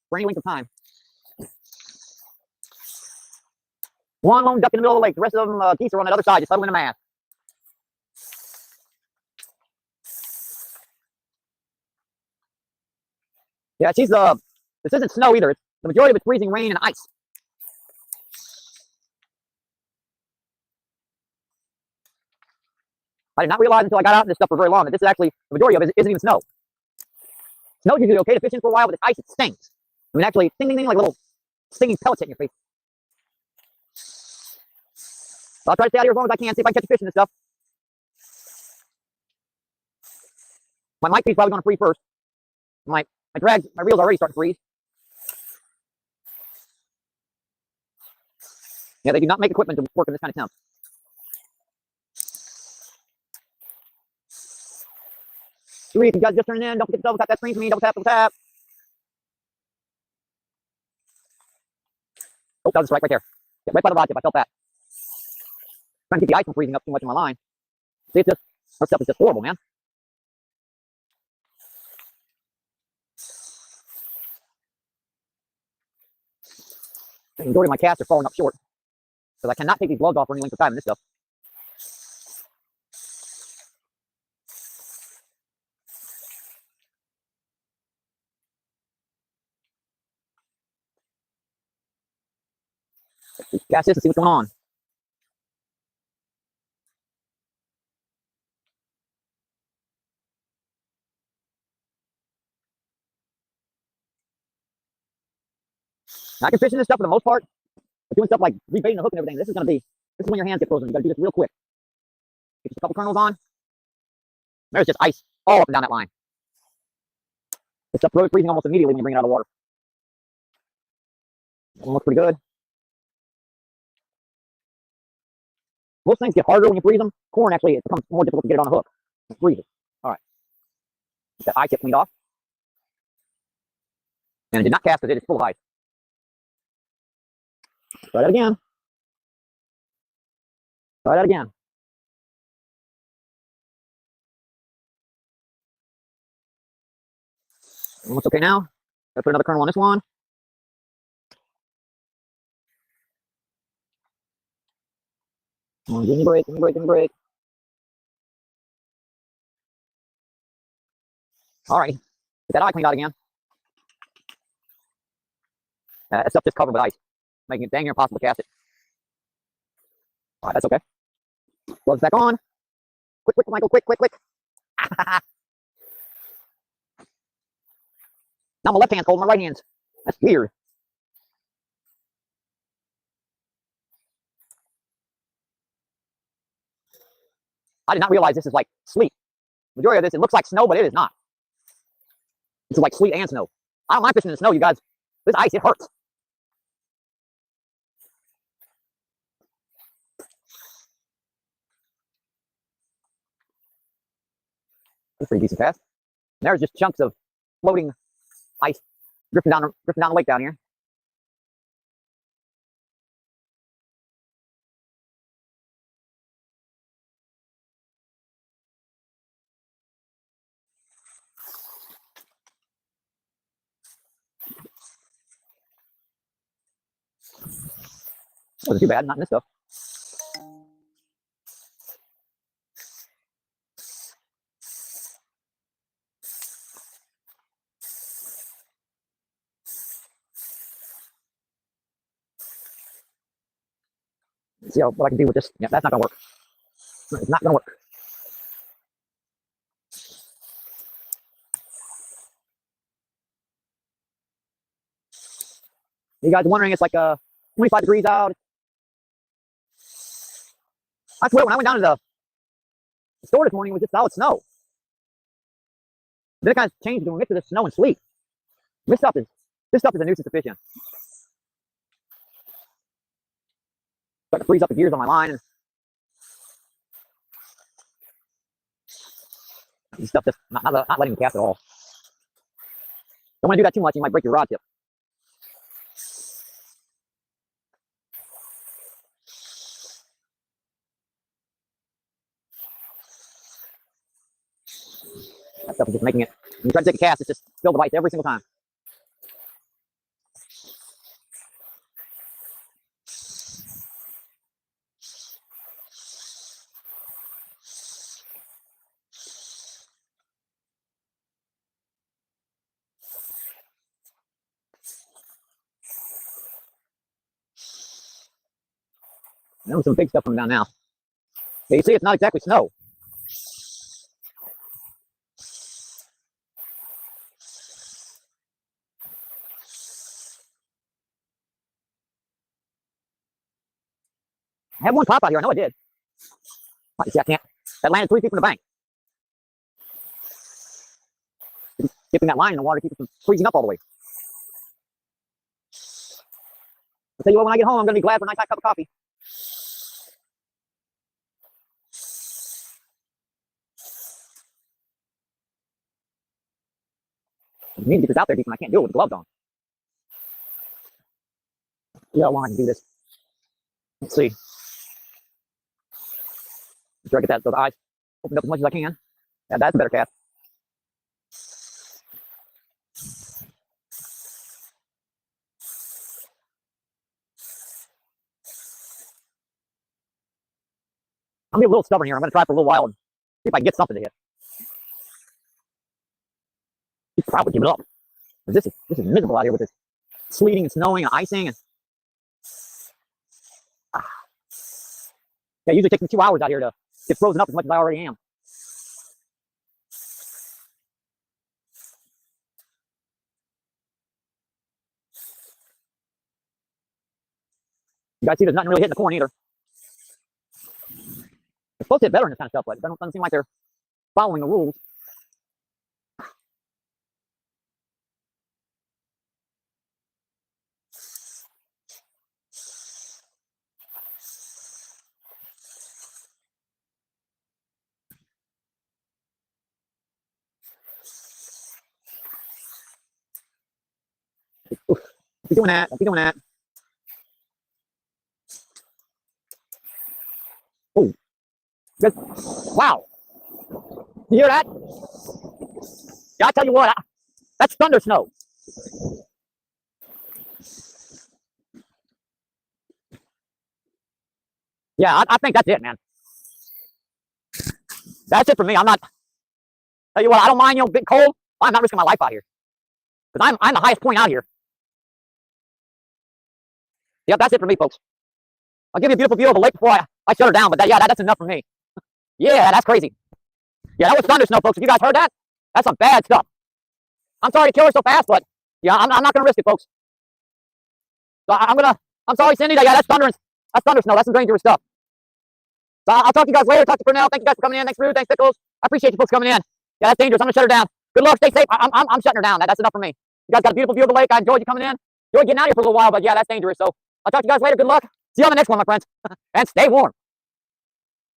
for any length of time. One lone duck in the middle of the lake. The rest of them, geese are on that other side, just huddled in a mass. Yeah, this isn't snow either. The majority of it's freezing rain and ice. I did not realize until I got out in this stuff for very long that this is actually, the majority of it isn't even snow. Snow's usually okay to fish in for a while, but it's ice, it stings. I mean, actually, ding, ding, ding, like little stinging pellets hitting your face. So I'll try to stay out here as long as I can, see if I can catch a fish in this stuff. My mic feed's probably going to freeze first. My reel's already starting to freeze. Yeah, they do not make equipment to work in this kind of temp. If you guys just turning in, don't forget to double tap that screen for me. Double tap, double tap. Oh, that was a strike right there. Yeah, right by the rod tip. I felt that. Trying to keep the ice from freezing up too much in my line. See, this stuff is just horrible, man. The majority of my casts are falling up short because I cannot take these gloves off for any length of time in this stuff. Cast this to see what's going on. Now, I can fish in this stuff for the most part, but doing stuff like rebaiting the hook and everything, this is when your hands get frozen. You gotta do this real quick. Get just a couple kernels on. There's just ice all up and down that line. This stuff really freezing almost immediately when you bring it out of the water. That one looks pretty good. Most things get harder when you freeze them. Corn, actually, it becomes more difficult to get it on the hook. It freezes. All right. Get that eye tip cleaned off. And it did not cast because it is full of ice. Try that again. Try that again. Looks okay now. Gotta put another kernel on this one. Give me a break, give me a break, give me a break. All right. Get that eye cleaned out again. That stuff just covered with ice, making it dang near impossible to cast it. All right, that's okay. Gloves back on. Quick, quick, Michael, quick, quick, quick. Now my left hand's cold, my right hand's. That's weird. I did not realize this is like sleet. Majority of this, it looks like snow, but it is not. This is like sleet and snow. I don't mind fishing in the snow, you guys. This ice, it hurts. That's pretty decent cast. There's just chunks of floating ice drifting down the lake down here. Wasn't too bad, not in this stuff. Let's see what I can do with this. Yeah, that's not gonna work. It's not gonna work. You guys are wondering, it's like 25 degrees out. I swear, when I went down to the store this morning, it was just solid snow. Then it kind of changed when we mixed with the snow and sleet. This stuff is a nuisance to fish in. Starting to freeze up the gears on my line. And this stuff just not letting me cast at all. Don't want to do that too much, you might break your rod tip. That stuff is just making it. When you try to take a cast, it's just filled with ice every single time. There's some big stuff coming down now. Okay, you see, it's not exactly snow. I had one pop out here. I know I did. Oh, you see, I can't. That landed 3 feet from the bank. Dipping that line in the water keeps it from freezing up all the way. I'll tell you what, when I get home, I'm going to be glad for a nice hot cup of coffee. I need to get this out there deep and I can't do it with gloves on. Yeah, how long I can do this. Let's see. Make sure I get those eyes opened up as much as I can. Yeah, that's a better cast. I'm gonna be a little stubborn here. I'm gonna try for a little while and see if I can get something to hit. He'd probably give it up. This is miserable out here with this sleeting and snowing and icing and yeah, it usually takes me 2 hours out here to get frozen up as much as I already am. You guys see there's nothing really hitting the corn either. They're supposed to hit better in this kind of stuff, but it doesn't seem like they're following the rules. Keep doing that. Keep doing that. Oh, good. Wow. You hear that? Yeah, I tell you what, that's thunder snow. Yeah, I think that's it, man. That's it for me. I'm not. Tell you what, I don't mind, getting cold. I'm not risking my life out here because I'm the highest point out here. Yeah, that's it for me, folks. I'll give you a beautiful view of the lake before I shut her down, but that's enough for me. Yeah, that's crazy. Yeah, that was thunder snow, folks. If you guys heard that, that's some bad stuff. I'm sorry to kill her so fast, but yeah, I'm not gonna risk it, folks. So I'm sorry, Cindy. Yeah, that's thunder snow. That's some dangerous stuff. So I'll talk to you guys later. Talk to Pernell. Thank you guys for coming in. Thanks, Rude. Thanks, Pickles. I appreciate you folks coming in. Yeah, that's dangerous. I'm gonna shut her down. Good luck. Stay safe. I'm shutting her down. That's enough for me. You guys got a beautiful view of the lake. I enjoyed you coming in. Enjoyed getting out here for a little while, but yeah, that's dangerous. So I'll talk to you guys later. Good luck. See you on the next one, my friends. And stay warm.